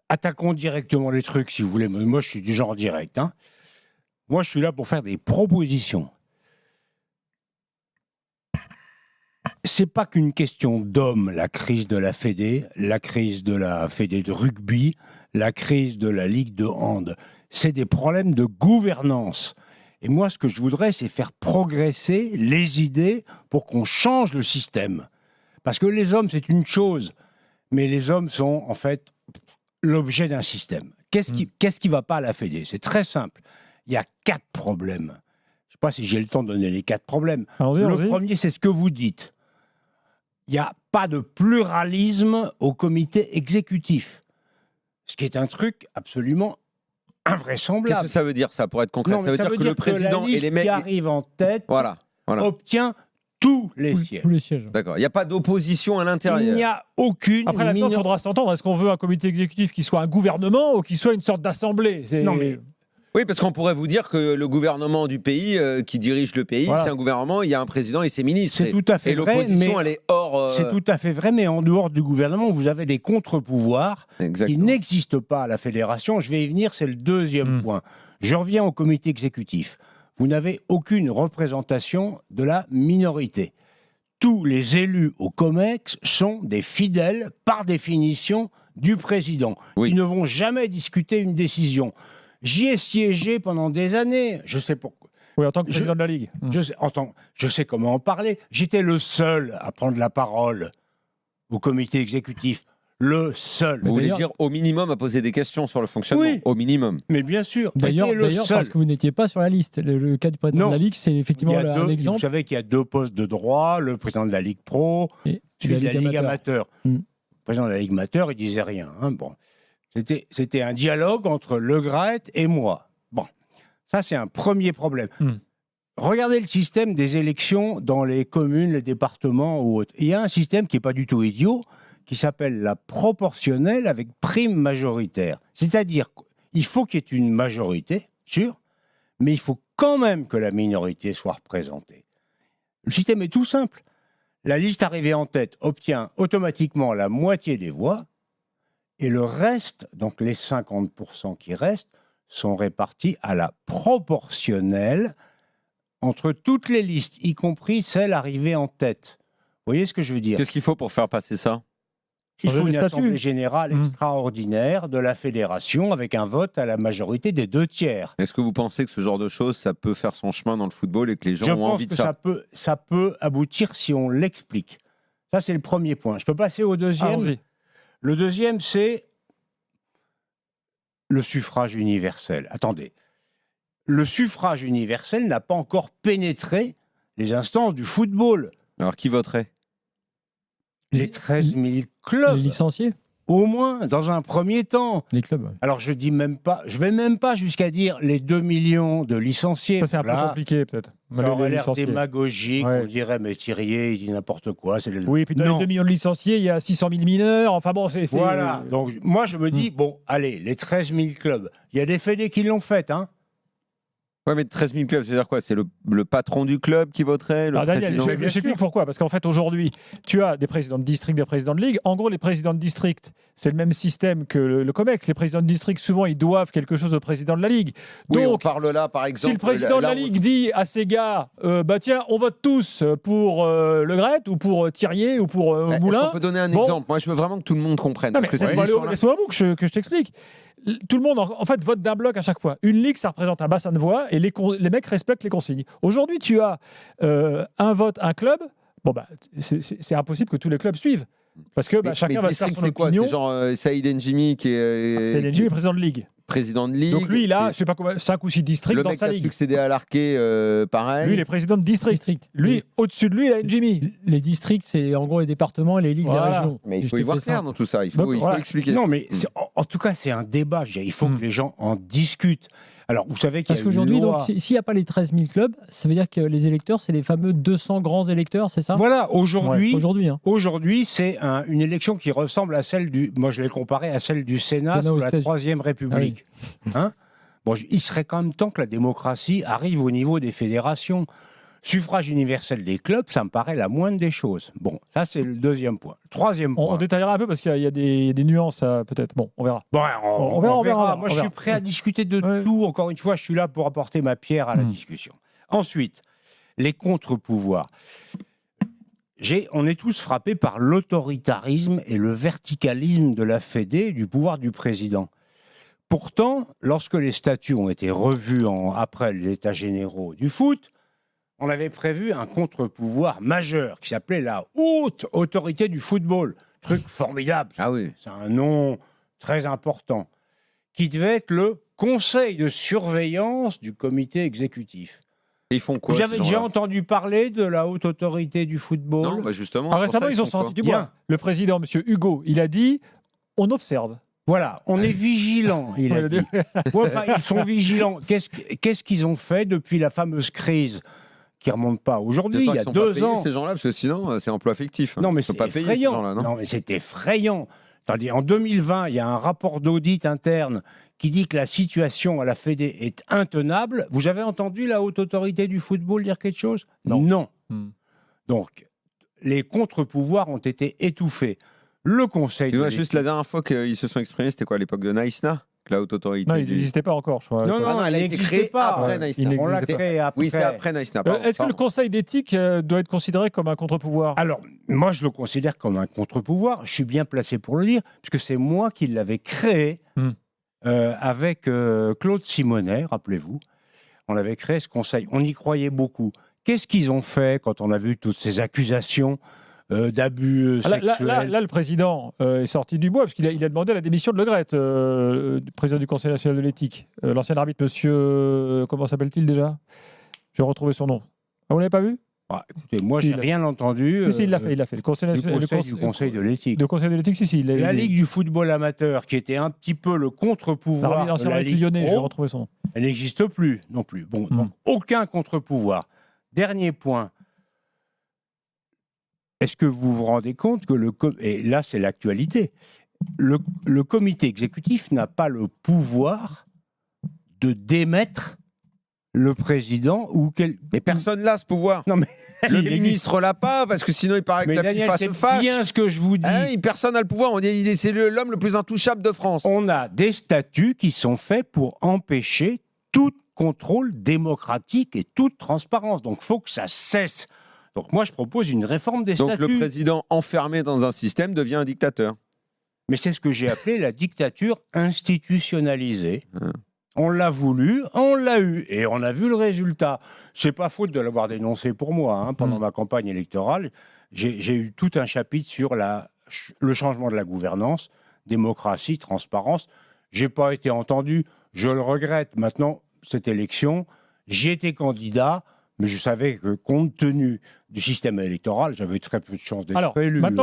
attaquons directement les trucs, si vous voulez. Moi, je suis du genre direct. Hein. Moi, je suis là pour faire des propositions. C'est pas qu'une question d'hommes, la crise de la Fédé, la crise de la Fédé de rugby, la crise de la Ligue de hand. C'est des problèmes de gouvernance. Et moi, ce que je voudrais, c'est faire progresser les idées pour qu'on change le système. Parce que les hommes, c'est une chose, mais les hommes sont en fait l'objet d'un système. Qu'est-ce qui va pas à la Fédé? C'est très simple. Il y a 4 problèmes. Je ne sais pas si j'ai le temps de donner les 4 problèmes. Le premier, c'est ce que vous dites. Il n'y a pas de pluralisme au comité exécutif. Ce qui est un truc absolument invraisemblable. Qu'est-ce que ça veut dire, ça, pour être concret? Non, ça veut dire que le président et les mecs qui arrivent en tête obtient tous les sièges. D'accord. Il n'y a pas d'opposition à l'intérieur. Il n'y a aucune. Après, là-dedans, il faudra s'entendre. Est-ce qu'on veut un comité exécutif qui soit un gouvernement ou qui soit une sorte d'assemblée? Non, mais... Oui, parce qu'on pourrait vous dire que le gouvernement du pays, qui dirige le pays, c'est un gouvernement, il y a un président et ses ministres. C'est tout à fait vrai. Et l'opposition, elle est hors... C'est tout à fait vrai, mais en dehors du gouvernement, vous avez des contre-pouvoirs qui n'existent pas à la fédération. Je vais y venir, c'est le deuxième point. Je reviens au comité exécutif. Vous n'avez aucune représentation de la minorité. Tous les élus au COMEX sont des fidèles, par définition, du président. Ils ne vont jamais discuter une décision. J'y ai siégé pendant des années. Je sais pourquoi. Oui, en tant que président de la Ligue. Je sais comment en parler. J'étais le seul à prendre la parole au comité exécutif. Le seul. Vous voulez dire au minimum à poser des questions sur le fonctionnement? Oui. Au minimum. Mais bien sûr. D'ailleurs, parce que vous n'étiez pas sur la liste. Le cas du président de la Ligue, c'est effectivement un exemple. Vous savez qu'il y a 2 postes de droit, le président de la Ligue Pro, celui de la Ligue Amateur. Le président de la Ligue Amateur, il disait rien. Hein, bon. C'était un dialogue entre Le Graët et moi. Bon, ça c'est un premier problème. Regardez le système des élections dans les communes, les départements ou autres. Il y a un système qui n'est pas du tout idiot, qui s'appelle la proportionnelle avec prime majoritaire. C'est-à-dire qu'il faut qu'il y ait une majorité, sûr, mais il faut quand même que la minorité soit représentée. Le système est tout simple. La liste arrivée en tête obtient automatiquement la moitié des voix. Et le reste, donc les 50% qui restent, sont répartis à la proportionnelle entre toutes les listes, y compris celles arrivées en tête. Vous voyez ce que je veux dire? Qu'est-ce qu'il faut pour faire passer ça? Il faut une assemblée générale extraordinaire de la fédération avec un vote à la majorité des 2 tiers. Est-ce que vous pensez que ce genre de choses, ça peut faire son chemin dans le football et que les gens ont envie de ça? Ça peut aboutir si on l'explique. Ça, c'est le premier point. Je peux passer au deuxième. Le deuxième, c'est le suffrage universel. Attendez. Le suffrage universel n'a pas encore pénétré les instances du football. Alors, qui voterait? Les 13 000 clubs. Les licenciés? Au moins, dans un premier temps. Les clubs. Alors, je vais même pas jusqu'à dire les 2 millions de licenciés. Ça, c'est un peu compliqué, peut-être. Ça aurait l'air démagogique. On dirait, mais Thirier, il dit n'importe quoi. Oui, puis dans les 2 millions de licenciés, il y a 600 000 mineurs. Enfin bon, c'est... Voilà. Donc, moi, je me dis, bon, allez, les 13 000 clubs. Il y a des fédés qui l'ont fait, hein. Ouais, mais 13 000 clubs, c'est-à-dire quoi? C'est le patron du club qui voterait? Daniel, j'explique pourquoi. Parce qu'en fait, aujourd'hui, tu as des présidents de district, des présidents de ligue. En gros, les présidents de district, c'est le même système que le COMEX. Les présidents de district, souvent, ils doivent quelque chose au président de la ligue. Donc, oui, on parle là, par exemple... Si le président de la ligue dit à ses gars, tiens, on vote tous pour Le Graët ou pour Thirier ou pour Moulin... On peut donner un exemple. Moi, je veux vraiment que tout le monde comprenne. Non, laisse-moi que je t'explique. Tout le monde, en fait, vote d'un bloc à chaque fois. Une ligue, ça représente un bassin de voix et les mecs respectent les consignes. Aujourd'hui, tu as un vote, un club. Bon, c'est impossible que tous les clubs suivent. Parce que chacun va se faire son opinion. C'est genre Saïd N'Jimi qui est... Saïd N'Jimi, président de ligue. Président de ligue. Donc lui, il a, je sais pas combien, 5 ou 6 districts dans sa ligue. Le mec a succédé à Larquet, pareil. Lui, il est président de district. Lui, au-dessus de lui, il a N'Jimi. Les districts, c'est en gros les départements et les ligues des régions. Mais il faut y voir clair dans tout ça. Il faut expliquer. Non, mais en tout cas, c'est un débat. Il faut que les gens en discutent. Alors, vous savez qu'il y a Parce qu'aujourd'hui, s'il n'y a pas les 13 000 clubs, ça veut dire que les électeurs, c'est les fameux 200 grands électeurs, c'est ça? Voilà, aujourd'hui, aujourd'hui, c'est une élection qui ressemble à celle du... Moi, je l'ai comparée à celle du Sénat sous la Troisième République. Ah oui. Hein? Bon, il serait quand même temps que la démocratie arrive au niveau des fédérations. Suffrage universel des clubs, ça me paraît la moindre des choses. Bon, ça c'est le deuxième point. Troisième point. On détaillera un peu parce qu'il y a des nuances peut-être. Bon, on verra. Bon, on verra. Moi, on je suis verra. prêt à discuter de tout. Encore une fois, je suis là pour apporter ma pierre à la discussion. Ensuite, les contre-pouvoirs. On est tous frappés par l'autoritarisme et le verticalisme de la Fédé, du pouvoir du président. Pourtant, lorsque les statuts ont été revus après les états généraux du foot, on avait prévu un contre-pouvoir majeur qui s'appelait la haute autorité du football. Truc formidable. Ah oui. C'est un nom très important. Qui devait être le conseil de surveillance du comité exécutif. Et ils font quoi? Vous avez déjà entendu parler de la haute autorité du football? Non, bah justement. Récemment, ils ont sorti du bois. Le président, M. Hugo, il a dit on observe. Voilà, on est vigilant, il a dit. Enfin, ils sont vigilants. Qu'est-ce qu'ils ont fait depuis la fameuse crise qui ne remonte pas aujourd'hui, il y a 2 ans? Ces gens-là, parce que sinon, c'est emploi fictif. Non, mais c'est pas effrayant. Non, mais c'est effrayant. En 2020, il y a un rapport d'audit interne qui dit que la situation à la Fédé est intenable. Vous avez entendu la haute autorité du football dire quelque chose? Non. Donc, les contre-pouvoirs ont été étouffés. Le conseil de juste la dernière fois qu'ils se sont exprimés, c'était quoi, à l'époque de Naïsna? La haute autorité. Non, il n'existait pas encore, je crois. Non, elle a été créée après Naïsna. On l'a créée après. Oui, c'est après Naïsna. Est-ce que le conseil d'éthique doit être considéré comme un contre-pouvoir? Alors, moi, je le considère comme un contre-pouvoir. Je suis bien placé pour le dire, puisque c'est moi qui l'avais créé avec Claude Simonet, rappelez-vous. On avait créé ce conseil. On y croyait beaucoup. Qu'est-ce qu'ils ont fait quand on a vu toutes ces accusations d'abus sexuels? Là, le président est sorti du bois, parce qu'il a demandé la démission de Le Gret, président du Conseil national de l'éthique. L'ancien arbitre, monsieur... comment s'appelle-t-il déjà? Je vais retrouver son nom. Ah, vous ne l'avez pas vu? Écoutez, moi, je n'ai rien entendu. Si, il l'a fait. Le conseil du Conseil de l'éthique. Le Conseil de l'éthique, si. La Ligue du football amateur, qui était un petit peu le contre-pouvoir de la Ligue lyonnais, pro, je vais retrouver son nom. Elle n'existe plus non plus. Bon, donc, aucun contre-pouvoir. Dernier point. Est-ce que vous vous rendez compte que et là c'est l'actualité, le comité exécutif n'a pas le pouvoir de démettre le président ou Mais personne n'a ce pouvoir. Non mais le ministre l'a pas, parce que sinon il paraît que la FIFA se fâche. C'est bien ce que je vous dis. Personne n'a le pouvoir. On dit c'est l'homme le plus intouchable de France. On a des statuts qui sont faits pour empêcher tout contrôle démocratique et toute transparence. Donc il faut que ça cesse. Donc moi, je propose une réforme des statuts. Donc le président enfermé dans un système devient un dictateur. Mais c'est ce que j'ai appelé la dictature institutionnalisée. On l'a voulu, on l'a eu, et on a vu le résultat. C'est pas faute de l'avoir dénoncé pour moi. Pendant ma campagne électorale, j'ai eu tout un chapitre sur le changement de la gouvernance, démocratie, transparence. J'ai pas été entendu, je le regrette. Maintenant, cette élection, j'ai été candidat. Mais je savais que, compte tenu du système électoral, j'avais très peu de chances d'être élu. Maintenant